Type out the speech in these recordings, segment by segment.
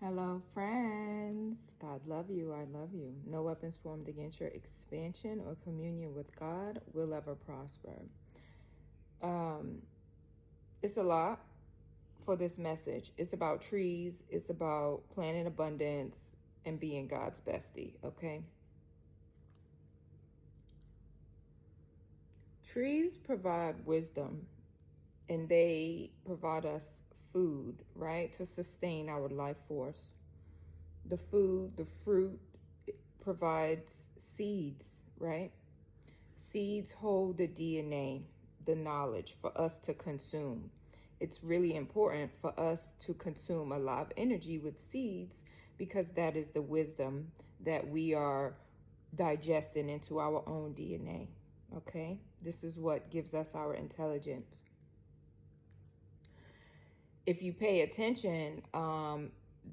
Hello, friends. God love you. I love you. No weapons formed against your expansion or communion with God will ever prosper. It's a lot for this message. It's about trees. It's about planting abundance and being God's bestie, okay? Trees provide wisdom and they provide us food, right? To sustain our life force. The food, the fruit provides seeds, right? Seeds hold the DNA, the knowledge for us to consume. It's really important for us to consume a lot of energy with seeds because that is the wisdom that we are digesting into our own DNA. Okay? This is what gives us our intelligence. If you pay attention,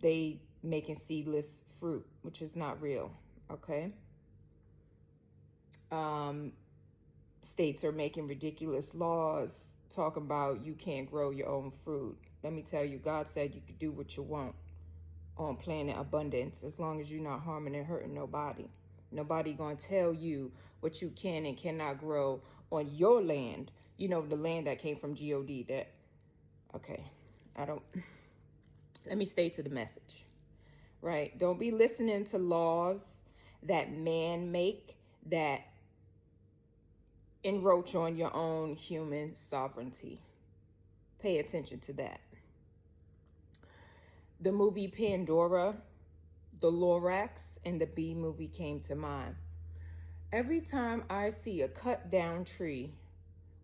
they making seedless fruit, which is not real. Okay? States are making ridiculous laws talking about you can't grow your own fruit. Let me tell you, God said you could do what you want on planet abundance as long as you're not harming and hurting nobody. Nobody gonna tell you what you can and cannot grow on your land. You know, the land that came from God. That okay. Let me stay to the message. Right? Don't be listening to laws that man make that encroach on your own human sovereignty. Pay attention to that. The movie Pandora, the Lorax, and the Bee movie came to mind. Every time I see a cut down tree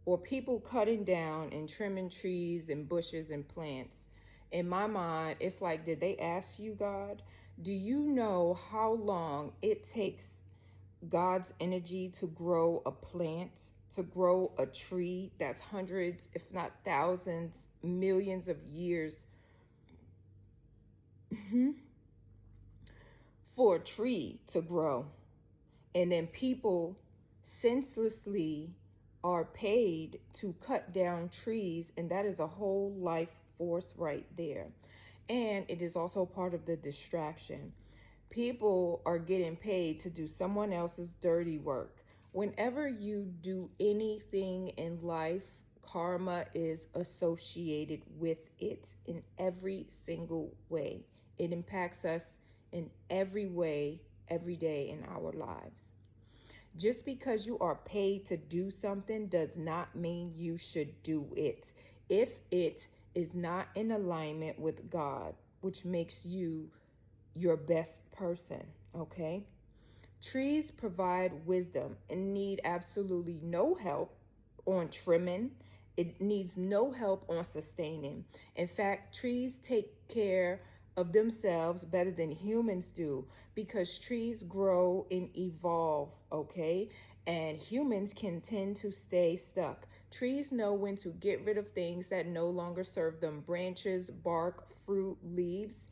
or people cutting down and trimming trees and bushes and plants, in my mind, it's like, did they ask you, God? Do you know how long it takes God's energy to grow a plant, to grow a tree that's hundreds, if not thousands, millions of years for a tree to grow? And then people senselessly are paid to cut down trees, and that is a whole life force right there. And it is also part of the distraction. People are getting paid to do someone else's dirty work. Whenever you do anything in life, karma is associated with it in every single way. It impacts us in every way, every day in our lives. Just because you are paid to do something does not mean you should do it. If it is not in alignment with God, which makes you your best person, okay? Trees provide wisdom and need absolutely no help on trimming. It needs no help on sustaining. In fact, trees take care of themselves better than humans do because trees grow and evolve, okay? And humans can tend to stay stuck. Trees know when to get rid of things that no longer serve them: branches, bark, fruit, leaves.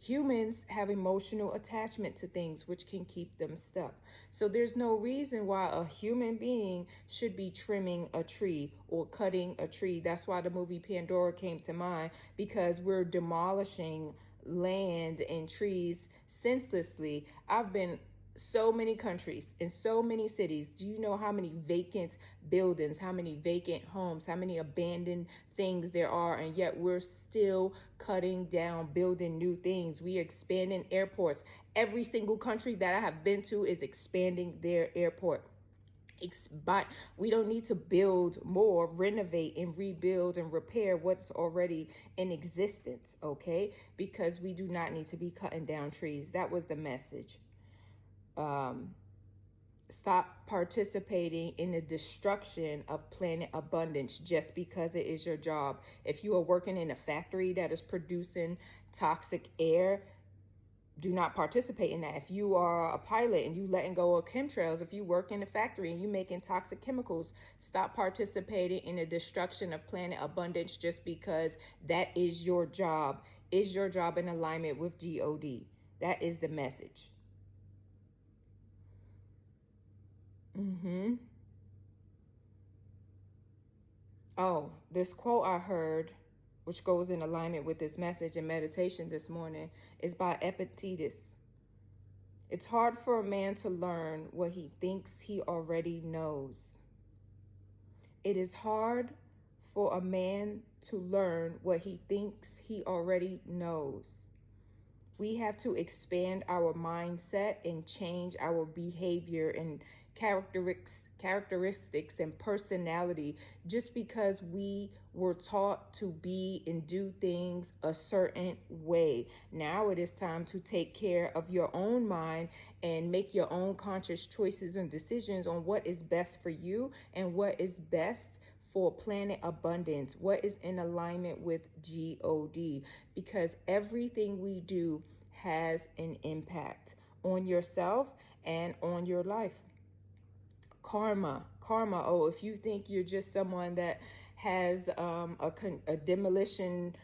Humans have emotional attachment to things which can keep them stuck. So there's no reason why a human being should be trimming a tree or cutting a tree. That's why the movie Pandora came to mind, because we're demolishing land and trees senselessly. I've been so many countries in so many cities. Do you know how many vacant buildings, how many vacant homes, how many abandoned things there are? And yet we're still cutting down, building new things. We are expanding airports. Every single country that I have been to is expanding their airport. We don't need to build more, renovate and rebuild and repair what's already in existence, okay? Because we do not need to be cutting down trees. That was the message. Stop participating in the destruction of planet abundance just because it is your job. If you are working in a factory that is producing toxic air, do not participate in that. If you are a pilot and you letting go of chemtrails, if you work in a factory and you making toxic chemicals, stop participating in the destruction of planet abundance just because that is your job. Is your job in alignment with God? That is the message. Oh, this quote I heard which goes in alignment with this message and meditation this morning, is by Epictetus. It's hard for a man to learn what he thinks he already knows. It is hard for a man to learn what he thinks he already knows. We have to expand our mindset and change our behavior and characteristics and personality just because we were taught to be and do things a certain way. Now it is time to take care of your own mind and make your own conscious choices and decisions on what is best for you and what is best for planet abundance, what is in alignment with God, because everything we do has an impact on yourself and on your life. Karma. Oh, if you think you're just someone that has a demolition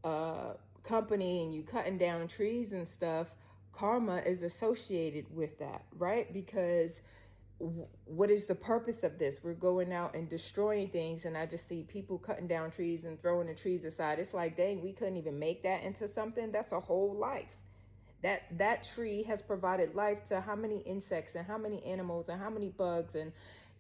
company and you cutting down trees and stuff, karma is associated with that, right? Because what is the purpose of this? We're going out and destroying things, and I just see people cutting down trees and throwing the trees aside. It's like, dang, we couldn't even make that into something. That's a whole life. That tree has provided life to how many insects and how many animals and how many bugs, and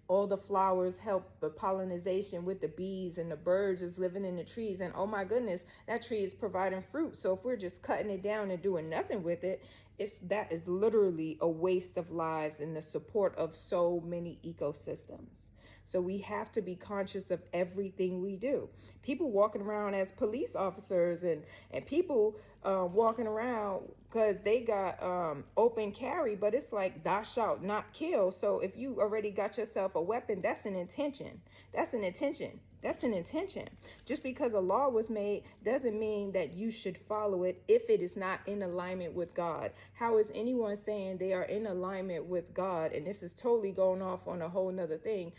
all the flowers help the pollination with the bees, and the birds is living in the trees, and oh my goodness, that tree is providing fruit. So if we're just cutting it down and doing nothing with it, that is literally a waste of lives and the support of so many ecosystems. So we have to be conscious of everything we do. People walking around as police officers and people walking around because they got open carry, but it's like thou shalt not kill. So if you already got yourself a weapon, that's an intention. That's an intention. That's an intention. Just because a law was made doesn't mean that you should follow it if it is not in alignment with God. How is anyone saying they are in alignment with God? And this is totally going off on a whole nother thing.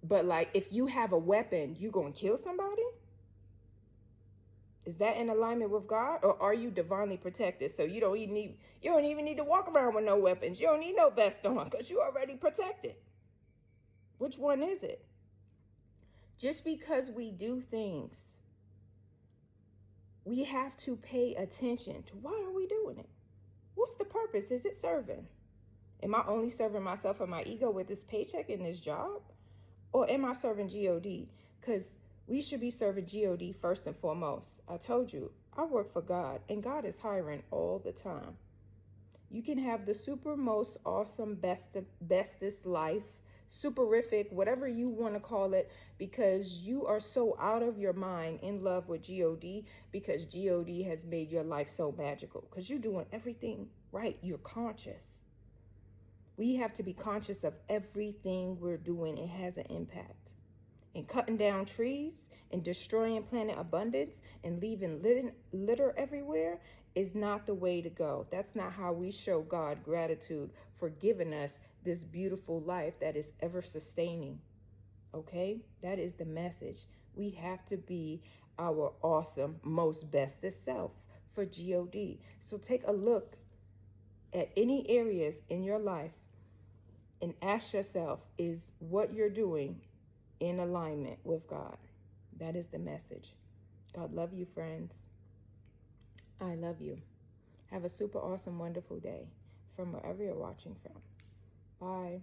But like, if you have a weapon, you gonna kill somebody? Is that in alignment with God, or are you divinely protected? So you don't even need to walk around with no weapons. You don't need no vest on because you already protected. Which one is it? Just because we do things, we have to pay attention to why are we doing it? What's the purpose? Is it serving? Am I only serving myself and my ego with this paycheck and this job? Or am I serving God? Because we should be serving God first and foremost. I told you, I work for God, and God is hiring all the time. You can have the super most awesome, bestest life, superific, whatever you want to call it, because you are so out of your mind in love with God, because God has made your life so magical, because you're doing everything right. You're conscious. We have to be conscious of everything we're doing. It has an impact. And cutting down trees and destroying planet abundance and leaving litter everywhere is not the way to go. That's not how we show God gratitude for giving us this beautiful life that is ever sustaining. Okay? That is the message. We have to be our awesome, most bestest self for God. So take a look at any areas in your life and ask yourself, is what you're doing in alignment with God? That is the message. God love you, friends. I love you. Have a super awesome, wonderful day from wherever you're watching from. Bye.